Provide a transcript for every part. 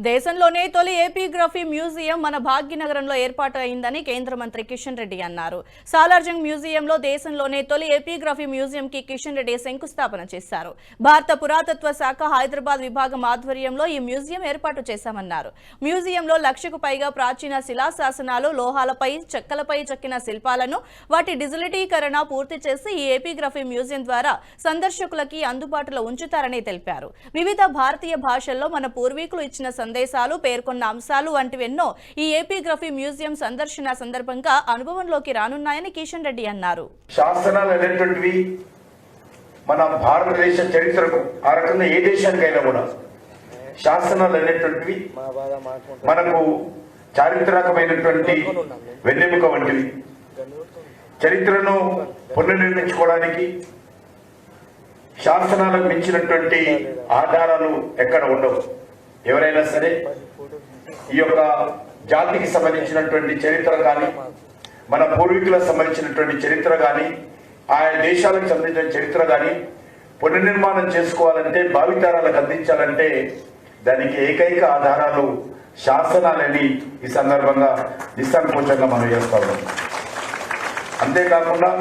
దేశంలోనే తొలి ఏపీగ్రఫీ మ్యూజియం మన భాగ్యనగరంలో ఏర్పాటు అయిందని కేంద్ర మంత్రి కిషన్ రెడ్డి అన్నారు. సాలార్జంగ్ మ్యూజియంలో దేశంలోనే తొలి ఏపీగ్రఫీ మ్యూజియంకి కిషన్ రెడ్డి శంకుస్థాపన చేశారు. భారత పురాతత్వ శాఖ హైదరాబాద్ విభాగం ఆధ్వర్యంలో ఈ మ్యూజియం ఏర్పాటు చేశామన్నారు. మ్యూజియంలో 1,00,000కు పైగా ప్రాచీన శిలాశాసనాలు, లోహాలపై, చెక్కలపై చెక్కిన శిల్పాలను వాటి డిజిటలీకరణ పూర్తి చేసి ఈ ఏపీగ్రఫీ మ్యూజియం ద్వారా సందర్శకులకి అందుబాటులో ఉంచుతారని తెలిపారు. వివిధ భారతీయ భాషల్లో మన పూర్వీకులు ఇచ్చిన సందేశాలు, పేర్కొన్న అంశాలు వంటివెన్నో ఈ ఏపీగ్రఫీ మ్యూజియం సందర్శన సందర్భంగా అనుభవంలోకి రానున్నాయని కిషన్ రెడ్డి అన్నారు. శాసనాలు అనేటువంటివి మన భారతదేశ చరిత్రకు ఆ రకంగా ఏ దేశానికైనా కూడా శాసనాలు అనేటువంటివి మనకు చారిత్రకమైనటువంటి వెన్నెముక వంటివి. చరిత్రను పునర్నిర్మించుకోవడానికి శాసనాలకు మించినటువంటి ఆధారాలు ఎక్కడ ఉండవు. ఎవరైనా సరే ఈ యొక్క జాతికి సంబంధించినటువంటి చరిత్ర కానీ, మన పూర్వీకులకు సంబంధించినటువంటి చరిత్ర కానీ, ఆయా దేశాలకు సంబంధించిన చరిత్ర కానీ పునర్నిర్మాణం చేసుకోవాలంటే, భావితరాలకు అందించాలంటే దానికి ఏకైక ఆధారాలు శాసనాలని ఈ సందర్భంగా నిస్సంకోచంగా మనం చేస్తా ఉన్నాం. అంతేకాకుండా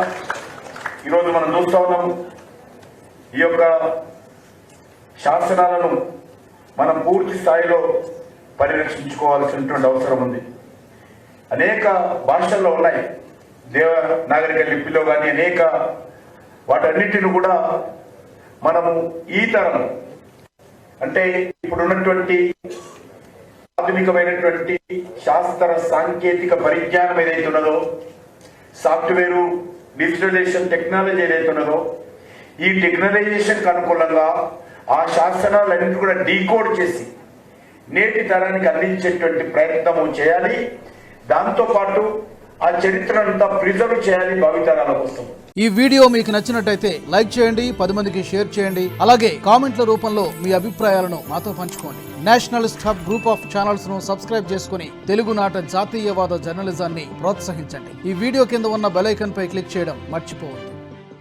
ఈరోజు మనం చూస్తా ఉన్నాము, ఈ యొక్క శాసనాలను మనం పూర్తి స్థాయిలో పరిరక్షించుకోవాల్సినటువంటి అవసరం ఉంది. అనేక భాషల్లో ఉన్నాయి, దేవనాగరిక లిపిలో కానీ అనేక వాటన్నిటిని కూడా మనము ఈ తరం అంటే ఇప్పుడున్నటువంటి ఆధునికమైనటువంటి శాస్త్ర సాంకేతిక పరిజ్ఞానం ఏదైతే ఉన్నదో, సాఫ్ట్వేరు, డిజిటలైజేషన్ టెక్నాలజీ ఏదైతే ఉన్నదో, ఈ టెక్నాలైజేషన్కి అనుకూలంగా ఆ శాసనాలన్నింటినీ కూడా డీకోడ్ చేసి నేటి తరానికి అందించేటువంటి ప్రయత్నము చేయాలి. దాంతోపాటు ఆ చరిత్రనంతా ప్రిజర్వ్ చేయాలి భావితరాల కోసం. ఈ వీడియో మీకు నచ్చినట్టయితే లైక్ చేయండి, 10 మందికి షేర్ చేయండి. అలాగే కామెంట్ల రూపంలో మీ అభిప్రాయాలను మాతో పంచుకోండి. Nationalist hub group of channels ను సబ్స్క్రైబ్ చేసుకుని తెలుగునాట జాతీయవాద జర్నలిజాన్ని ప్రోత్సహించండి. ఈ వీడియో కింద ఉన్న బెల్ ఐకాన్ పై క్లిక్ చేయడం మర్చిపోవద్దు.